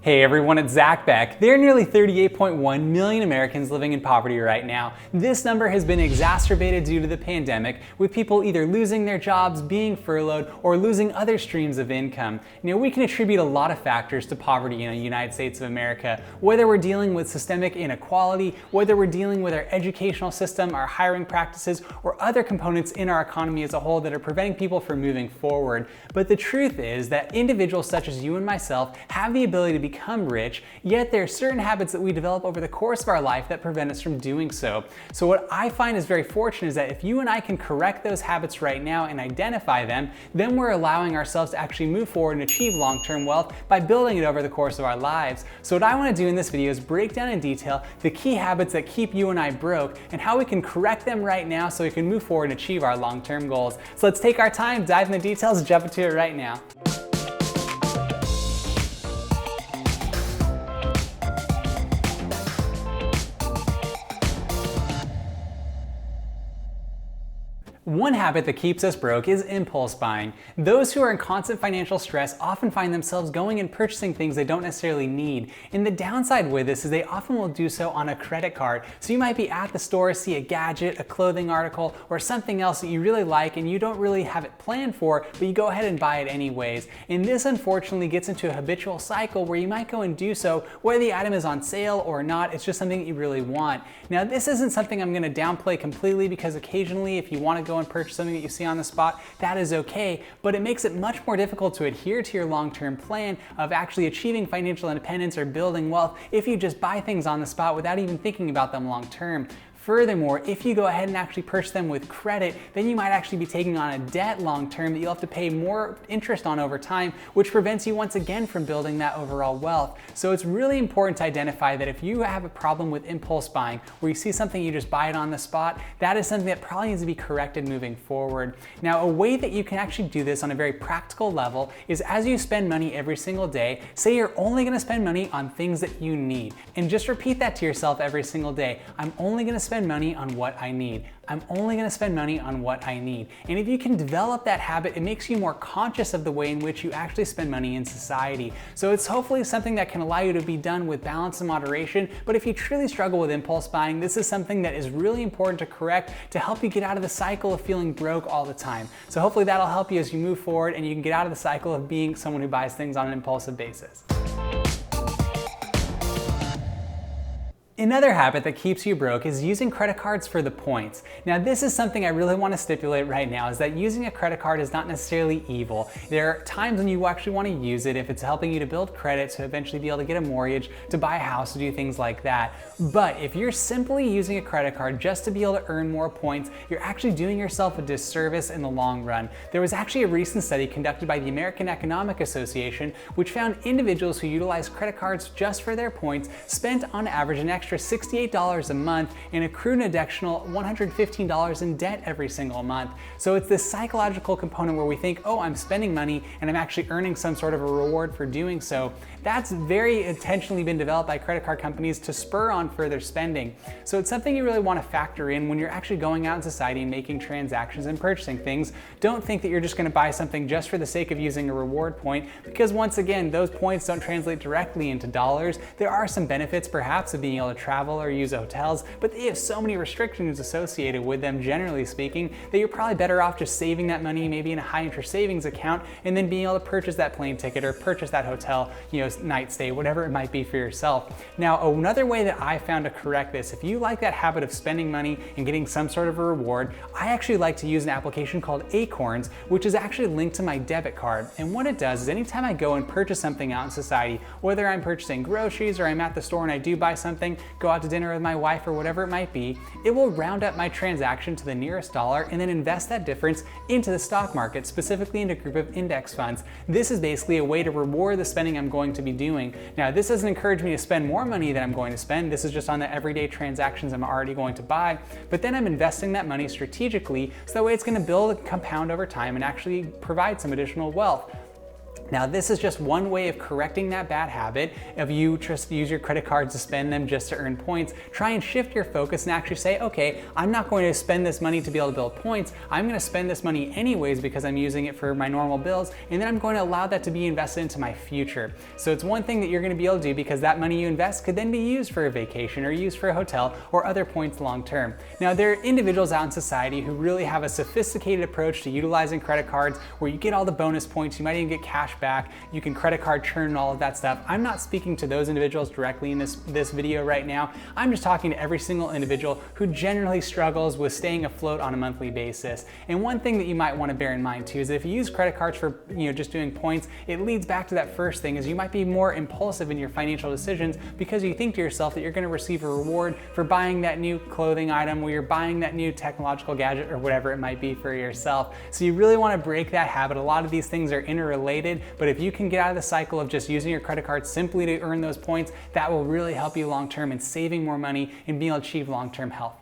Hey everyone, it's Zack Beck. There are nearly 38.1 million Americans living in poverty right now. This number has been exacerbated due to the pandemic, with people either losing their jobs, being furloughed, or losing other streams of income. We can attribute a lot of factors to poverty in the United States of America, whether we're dealing with systemic inequality, whether we're dealing with our educational system, our hiring practices, or other components in our economy as a whole that are preventing people from moving forward. But the truth is that individuals such as you and myself have the ability to become rich, yet there are certain habits that we develop over the course of our life that prevent us from doing so. So what I find is very fortunate is that if you and I can correct those habits right now and identify them, then we're allowing ourselves to actually move forward and achieve long-term wealth by building it over the course of our lives. So what I want to do in this video is break down in detail the key habits that keep you and I broke and how we can correct them right now so we can move forward and achieve our long-term goals. So let's take our time, dive into the details, and jump into it right now. One habit that keeps us broke is impulse buying. Those who are in constant financial stress often find themselves going and purchasing things they don't necessarily need. And the downside with this is they often will do so on a credit card. So you might be at the store, see a gadget, a clothing article, or something else that you really like and you don't really have it planned for, but you go ahead and buy it anyways. And this unfortunately gets into a habitual cycle where you might go and do so whether the item is on sale or not. It's just something that you really want. Now this isn't something I'm going to downplay completely, because occasionally if you want to go and purchase something that you see on the spot, that is okay, but it makes it much more difficult to adhere to your long-term plan of actually achieving financial independence or building wealth if you just buy things on the spot without even thinking about them long-term. Furthermore, if you go ahead and actually purchase them with credit, then you might actually be taking on a debt long-term that you'll have to pay more interest on over time, which prevents you once again from building that overall wealth. So it's really important to identify that if you have a problem with impulse buying, where you see something, you just buy it on the spot, that is something that probably needs to be corrected moving forward. Now, a way that you can actually do this on a very practical level is as you spend money every single day, say you're only gonna spend money on things that you need. And just repeat that to yourself every single day. I'm only gonna spend money on what I need. I'm only gonna spend money on what I need. And if you can develop that habit, it makes you more conscious of the way in which you actually spend money in society. So it's hopefully something that can allow you to be done with balance and moderation. But if you truly struggle with impulse buying, this is something that is really important to correct to help you get out of the cycle of feeling broke all the time. So hopefully that'll help you as you move forward and you can get out of the cycle of being someone who buys things on an impulsive basis. Another habit that keeps you broke is using credit cards for the points. Now this is something I really want to stipulate right now, is that using a credit card is not necessarily evil. There are times when you actually want to use it if it's helping you to build credit to eventually be able to get a mortgage, to buy a house, to do things like that. But if you're simply using a credit card just to be able to earn more points, you're actually doing yourself a disservice in the long run. There was actually a recent study conducted by the American Economic Association which found individuals who utilize credit cards just for their points spent on average an extra $68 a month and accrued an additional $115 in debt every single month. So it's this psychological component where we think, oh, I'm spending money and I'm actually earning some sort of a reward for doing so. That's very intentionally been developed by credit card companies to spur on further spending. So it's something you really want to factor in when you're actually going out in society and making transactions and purchasing things. Don't think that you're just going to buy something just for the sake of using a reward point, because once again, those points don't translate directly into dollars. There are some benefits perhaps of being able to travel or use hotels, but they have so many restrictions associated with them, generally speaking, that you're probably better off just saving that money maybe in a high interest savings account and then being able to purchase that plane ticket or purchase that hotel, night stay, whatever it might be for yourself. Now, another way that I found to correct this, if you like that habit of spending money and getting some sort of a reward, I actually like to use an application called Acorns, which is actually linked to my debit card. And what it does is anytime I go and purchase something out in society, whether I'm purchasing groceries or I'm at the store and I do buy something, go out to dinner with my wife or whatever it might be, it will round up my transaction to the nearest dollar and then invest that difference into the stock market, specifically into a group of index funds. This is basically a way to reward the spending I'm going to be doing. Now, this doesn't encourage me to spend more money than I'm going to spend. This is just on the everyday transactions I'm already going to buy, but then I'm investing that money strategically so that way it's going to build and compound over time and actually provide some additional wealth. Now, this is just one way of correcting that bad habit of you just use your credit cards to spend them just to earn points. Try and shift your focus and actually say, okay, I'm not going to spend this money to be able to build points. I'm going to spend this money anyways because I'm using it for my normal bills, and then I'm going to allow that to be invested into my future. So it's one thing that you're going to be able to do because that money you invest could then be used for a vacation or used for a hotel or other points long term. Now, there are individuals out in society who really have a sophisticated approach to utilizing credit cards where you get all the bonus points, you might even get cash back, you can credit card churn and all of that stuff. I'm not speaking to those individuals directly in this video right now. I'm just talking to every single individual who generally struggles with staying afloat on a monthly basis. And one thing that you might want to bear in mind too is that if you use credit cards for just doing points, it leads back to that first thing is you might be more impulsive in your financial decisions because you think to yourself that you're going to receive a reward for buying that new clothing item or you're buying that new technological gadget or whatever it might be for yourself. So you really want to break that habit. A lot of these things are interrelated, but if you can get out of the cycle of just using your credit card simply to earn those points, that will really help you long term in saving more money and being able to achieve long-term health.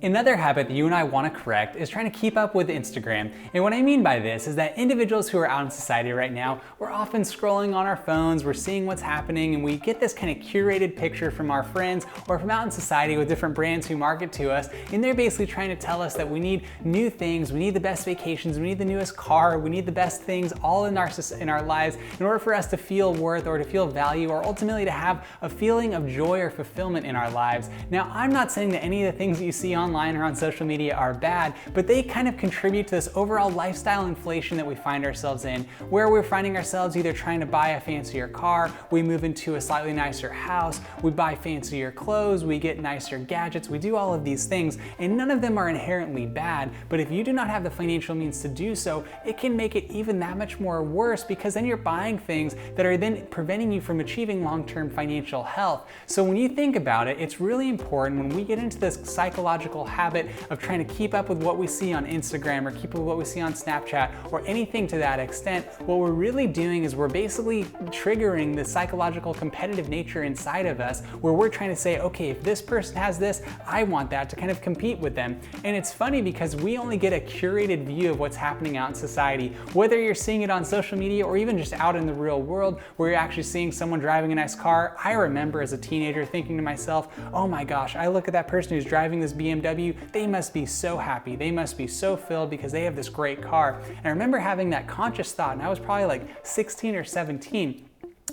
Another habit that you and I want to correct is trying to keep up with Instagram. And what I mean by this is that individuals who are out in society right now, we're often scrolling on our phones, we're seeing what's happening, and we get this kind of curated picture from our friends or from out in society with different brands who market to us, and they're basically trying to tell us that we need new things, we need the best vacations, we need the newest car, we need the best things all in our lives in order for us to feel worth or to feel value or ultimately to have a feeling of joy or fulfillment in our lives. Now, I'm not saying that any of the things that you see online or on social media are bad, but they kind of contribute to this overall lifestyle inflation that we find ourselves in, where we're finding ourselves either trying to buy a fancier car, we move into a slightly nicer house, we buy fancier clothes, we get nicer gadgets, we do all of these things, and none of them are inherently bad, but if you do not have the financial means to do so, it can make it even that much more worse because then you're buying things that are then preventing you from achieving long-term financial health. So when you think about it, it's really important when we get into this psychological habit of trying to keep up with what we see on Instagram or keep up with what we see on Snapchat or anything to that extent, what we're really doing is we're basically triggering the psychological competitive nature inside of us where we're trying to say, okay, if this person has this, I want that, to kind of compete with them. And it's funny because we only get a curated view of what's happening out in society, whether you're seeing it on social media or even just out in the real world where you're actually seeing someone driving a nice car. I remember as a teenager thinking to myself, oh my gosh, I look at that person who's driving this BMW, they must be so happy, they must be so filled because they have this great car. And I remember having that conscious thought, and I was probably like 16 or 17,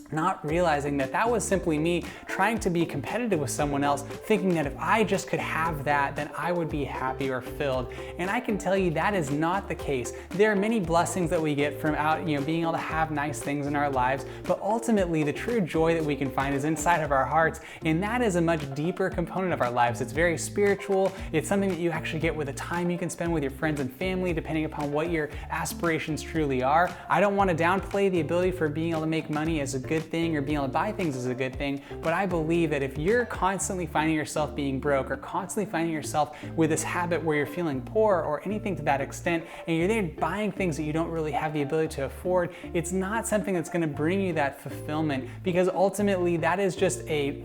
not realizing that that was simply me trying to be competitive with someone else, thinking that if I just could have that, then I would be happy or filled. And I can tell you that is not the case. There are many blessings that we get from being able to have nice things in our lives, but ultimately the true joy that we can find is inside of our hearts, and that is a much deeper component of our lives. It's very spiritual. It's something that you actually get with the time you can spend with your friends and family, depending upon what your aspirations truly are. I don't want to downplay the ability for being able to make money as a good thing or being able to buy things is a good thing, but I believe that if you're constantly finding yourself being broke or constantly finding yourself with this habit where you're feeling poor or anything to that extent, and you're there buying things that you don't really have the ability to afford, it's not something that's going to bring you that fulfillment, because ultimately that is just a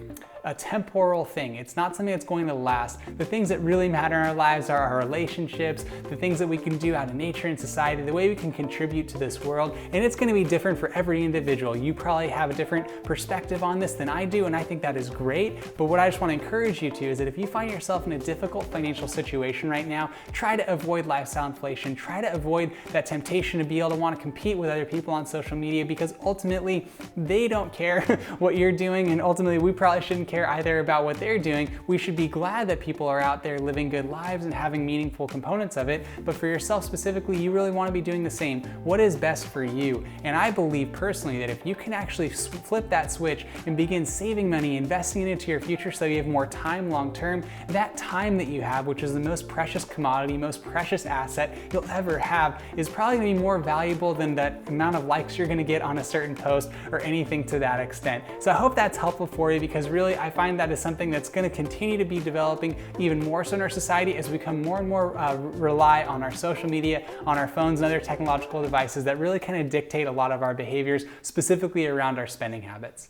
temporal thing. It's not something that's going to last. The things that really matter in our lives are our relationships, the things that we can do out in nature and society, the way we can contribute to this world, and it's going to be different for every individual. You probably have a different perspective on this than I do, and I think that is great, but what I just want to encourage you to is that if you find yourself in a difficult financial situation right now, try to avoid lifestyle inflation, try to avoid that temptation to be able to want to compete with other people on social media, because ultimately they don't care what you're doing, and ultimately we probably shouldn't care either about what they're doing. We should be glad that people are out there living good lives and having meaningful components of it, but for yourself specifically, you really want to be doing the same. What is best for you? And I believe personally that if you can actually flip that switch and begin saving money, investing it into your future so you have more time long term, that time that you have, which is the most precious commodity, most precious asset you'll ever have, is probably going to be more valuable than that amount of likes you're going to get on a certain post or anything to that extent. So I hope that's helpful for you, because really I find that is something that's going to continue to be developing even more so in our society as we become more and more rely on our social media, on our phones and other technological devices that really kind of dictate a lot of our behaviors, specifically around our spending habits.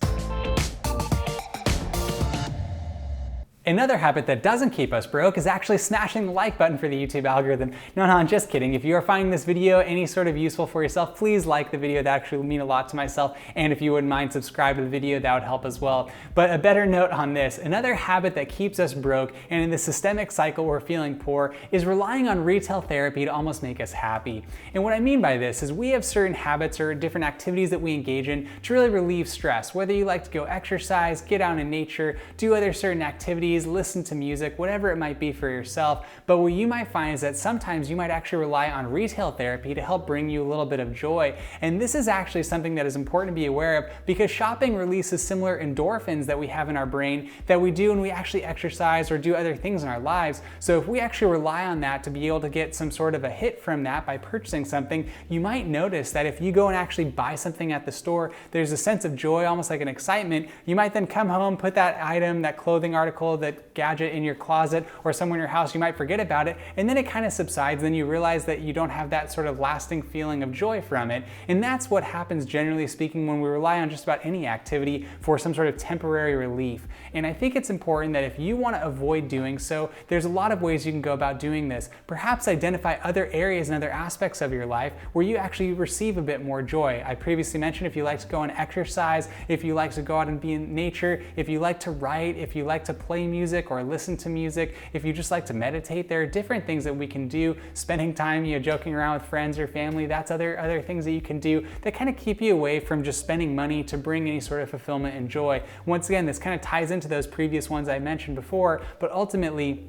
Another habit that doesn't keep us broke is actually smashing the like button for the YouTube algorithm. No, I'm just kidding. If you are finding this video any sort of useful for yourself, please like the video. That actually would mean a lot to myself. And if you wouldn't mind, subscribe to the video, that would help as well. But a better note on this, another habit that keeps us broke and in the systemic cycle we're feeling poor is relying on retail therapy to almost make us happy. And what I mean by this is we have certain habits or different activities that we engage in to really relieve stress. Whether you like to go exercise, get out in nature, do other certain activities, listen to music, whatever it might be for yourself. But what you might find is that sometimes you might actually rely on retail therapy to help bring you a little bit of joy. And this is actually something that is important to be aware of because shopping releases similar endorphins that we have in our brain that we do when we actually exercise or do other things in our lives. So if we actually rely on that to be able to get some sort of a hit from that by purchasing something, you might notice that if you go and actually buy something at the store, there's a sense of joy, almost like an excitement. You might then come home, put that item, that clothing article, that gadget in your closet or somewhere in your house. You might forget about it, and then it kind of subsides. Then you realize that you don't have that sort of lasting feeling of joy from it. And that's what happens, generally speaking, when we rely on just about any activity for some sort of temporary relief. And I think it's important that if you want to avoid doing so, there's a lot of ways you can go about doing this. Perhaps identify other areas and other aspects of your life where you actually receive a bit more joy. I previously mentioned if you like to go and exercise, if you like to go out and be in nature, if you like to write, if you like to play music or listen to music, if you just like to meditate, there are different things that we can do. Spending time, joking around with friends or family, that's other things that you can do that kind of keep you away from just spending money to bring any sort of fulfillment and joy. Once again, this kind of ties into those previous ones I mentioned before, but ultimately,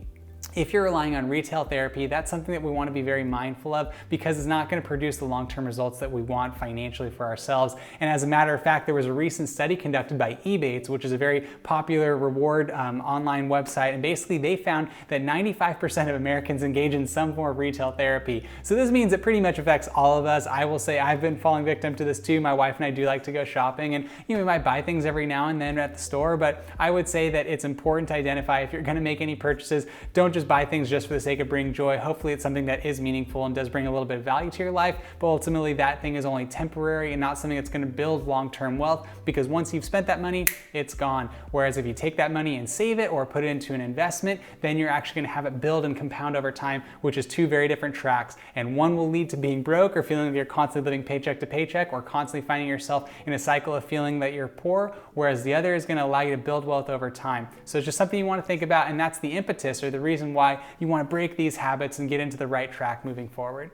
if you're relying on retail therapy, that's something that we want to be very mindful of because it's not going to produce the long-term results that we want financially for ourselves. And as a matter of fact, there was a recent study conducted by Ebates, which is a very popular reward online website, and basically they found that 95% of Americans engage in some form of retail therapy. So this means it pretty much affects all of us. I will say I've been falling victim to this too. My wife and I do like to go shopping, and we might buy things every now and then at the store, but I would say that it's important to identify if you're going to make any purchases, don't just buy things just for the sake of bringing joy. Hopefully it's something that is meaningful and does bring a little bit of value to your life, but ultimately that thing is only temporary and not something that's going to build long-term wealth, because once you've spent that money, it's gone. Whereas if you take that money and save it or put it into an investment, then you're actually going to have it build and compound over time, which is two very different tracks. And one will lead to being broke or feeling that you're constantly living paycheck to paycheck or constantly finding yourself in a cycle of feeling that you're poor, whereas the other is going to allow you to build wealth over time. So it's just something you want to think about, and that's the impetus or the reason why you want to break these habits and get into the right track moving forward.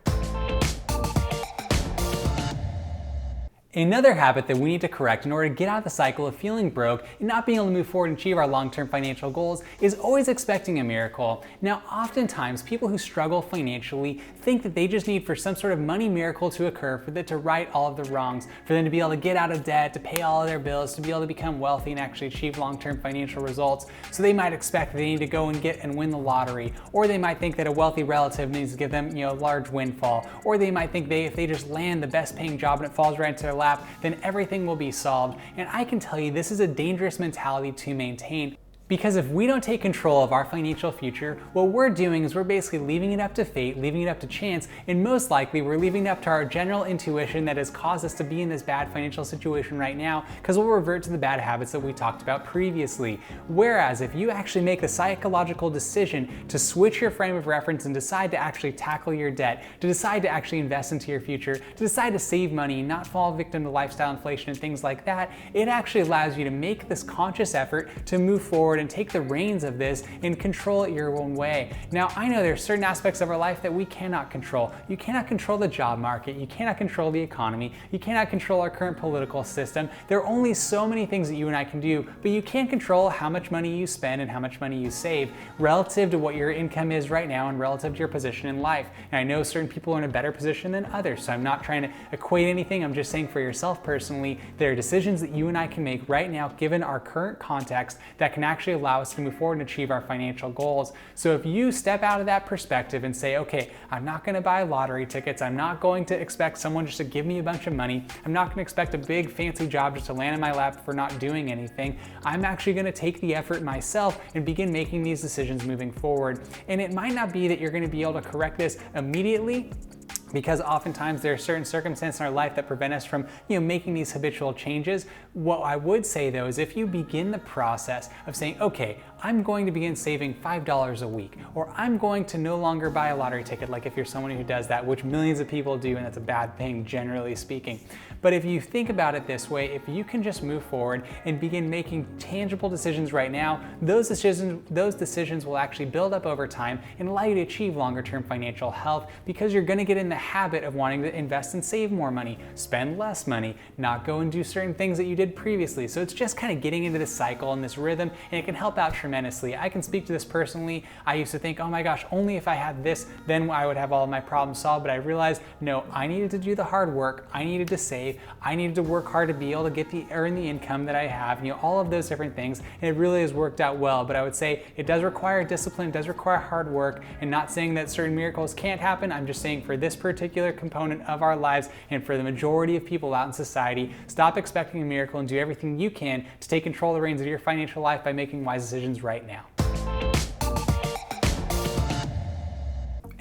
Another habit that we need to correct in order to get out of the cycle of feeling broke and not being able to move forward and achieve our long-term financial goals is always expecting a miracle. Now, oftentimes people who struggle financially think that they just need for some sort of money miracle to occur for them to right all of the wrongs, for them to be able to get out of debt, to pay all of their bills, to be able to become wealthy and actually achieve long-term financial results. So they might expect that they need to go and get and win the lottery, or they might think that a wealthy relative needs to give them, a large windfall, or they might think if they just land the best paying job and it falls right into their lap, then everything will be solved. And I can tell you this is a dangerous mentality to maintain. Because if we don't take control of our financial future, what we're doing is we're basically leaving it up to fate, leaving it up to chance, and most likely we're leaving it up to our general intuition that has caused us to be in this bad financial situation right now, because we'll revert to the bad habits that we talked about previously. Whereas if you actually make the psychological decision to switch your frame of reference and decide to actually tackle your debt, to decide to actually invest into your future, to decide to save money and not fall victim to lifestyle inflation and things like that, it actually allows you to make this conscious effort to move forward and take the reins of this and control it your own way. Now, I know there's certain aspects of our life that we cannot control. You cannot control the job market. You cannot control the economy. You cannot control our current political system. There are only so many things that you and I can do, but you can control how much money you spend and how much money you save relative to what your income is right now and relative to your position in life. And I know certain people are in a better position than others, so I'm not trying to equate anything. I'm just saying for yourself personally, there are decisions that you and I can make right now, given our current context, that can actually allow us to move forward and achieve our financial goals. So if you step out of that perspective and say, okay, I'm not going to buy lottery tickets, I'm not going to expect someone just to give me a bunch of money, I'm not going to expect a big fancy job just to land in my lap for not doing anything, I'm actually going to take the effort myself and begin making these decisions moving forward. And it might not be that you're going to be able to correct this immediately, because oftentimes there are certain circumstances in our life that prevent us from, making these habitual changes. What I would say though is if you begin the process of saying, okay, I'm going to begin saving $5 a week, or I'm going to no longer buy a lottery ticket, like if you're someone who does that, which millions of people do, and that's a bad thing generally speaking. But if you think about it this way, if you can just move forward and begin making tangible decisions right now, those decisions will actually build up over time and allow you to achieve longer term financial health, because you're gonna get in the habit of wanting to invest and save more money, spend less money, not go and do certain things that you did previously. So it's just kind of getting into this cycle and this rhythm, and it can help out tremendously. I can speak to this personally. I used to think, oh my gosh, only if I had this, then I would have all of my problems solved. But I realized, no, I needed to do the hard work. I needed to save. I needed to work hard to be able to earn the income that I have, all of those different things. And it really has worked out well. But I would say it does require discipline, it does require hard work, and not saying that certain miracles can't happen. I'm just saying for this particular component of our lives, and for the majority of people out in society, stop expecting a miracle and do everything you can to take control of the reins of your financial life by making wise decisions right now.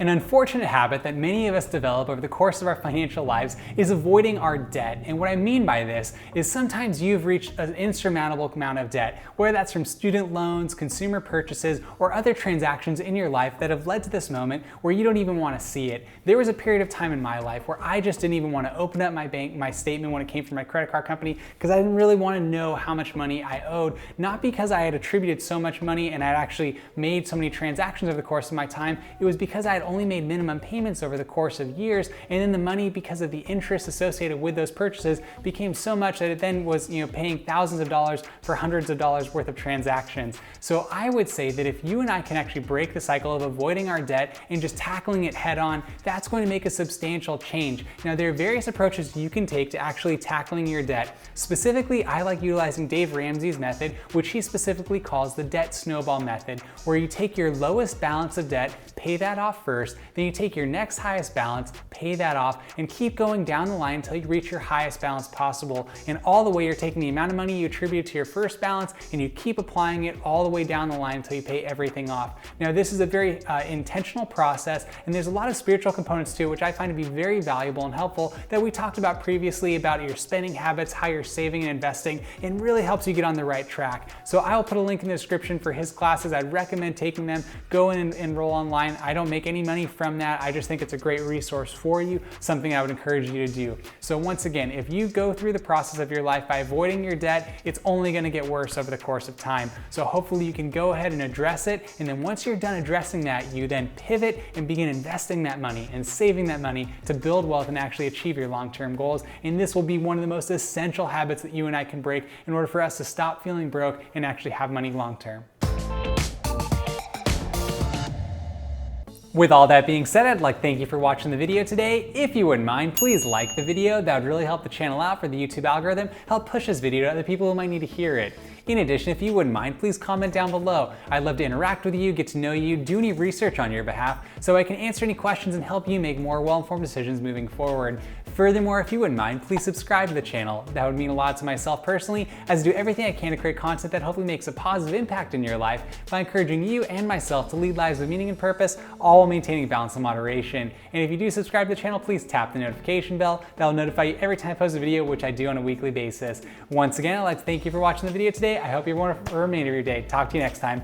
An unfortunate habit that many of us develop over the course of our financial lives is avoiding our debt. And what I mean by this is sometimes you've reached an insurmountable amount of debt, whether that's from student loans, consumer purchases, or other transactions in your life that have led to this moment where you don't even want to see it. There was a period of time in my life where I just didn't even want to open up my statement when it came from my credit card company, because I didn't really want to know how much money I owed, not because I had attributed so much money and I'd actually made so many transactions over the course of my time. It was because I had only made minimum payments over the course of years, and then the money, because of the interest associated with those purchases, became so much that it then was paying thousands of dollars for hundreds of dollars worth of transactions. So I would say that if you and I can actually break the cycle of avoiding our debt and just tackling it head on, that's going to make a substantial change. Now, there are various approaches you can take to actually tackling your debt. Specifically, I like utilizing Dave Ramsey's method, which he specifically calls the debt snowball method, where you take your lowest balance of debt, pay that off first, then you take your next highest balance, pay that off, and keep going down the line until you reach your highest balance possible. And all the way you're taking the amount of money you attribute to your first balance, and you keep applying it all the way down the line until you pay everything off. Now, this is a very intentional process, and there's a lot of spiritual components to it, which I find to be very valuable and helpful, that we talked about previously about your spending habits, how you're saving and investing, and really helps you get on the right track. So I will put a link in the description for his classes. I'd recommend taking them. Go in and enroll online. I don't make any money from that. I just think it's a great resource for you, something I would encourage you to do. So once again, if you go through the process of your life by avoiding your debt, it's only going to get worse over the course of time. So hopefully you can go ahead and address it, and then once you're done addressing that, you then pivot and begin investing that money and saving that money to build wealth and actually achieve your long-term goals. And this will be one of the most essential habits that you and I can break in order for us to stop feeling broke and actually have money long-term. With all that being said, I'd like to thank you for watching the video today. If you wouldn't mind, please like the video. That would really help the channel out for the YouTube algorithm, help push this video to other people who might need to hear it. In addition, if you wouldn't mind, please comment down below. I'd love to interact with you, get to know you, do any research on your behalf, so I can answer any questions and help you make more well-informed decisions moving forward. Furthermore, if you wouldn't mind, please subscribe to the channel. That would mean a lot to myself personally, as I do everything I can to create content that hopefully makes a positive impact in your life by encouraging you and myself to lead lives with meaning and purpose, all while maintaining balance and moderation. And if you do subscribe to the channel, please tap the notification bell. That will notify you every time I post a video, which I do on a weekly basis. Once again, I'd like to thank you for watching the video today. I hope you have a wonderful remainder of your day. Talk to you next time.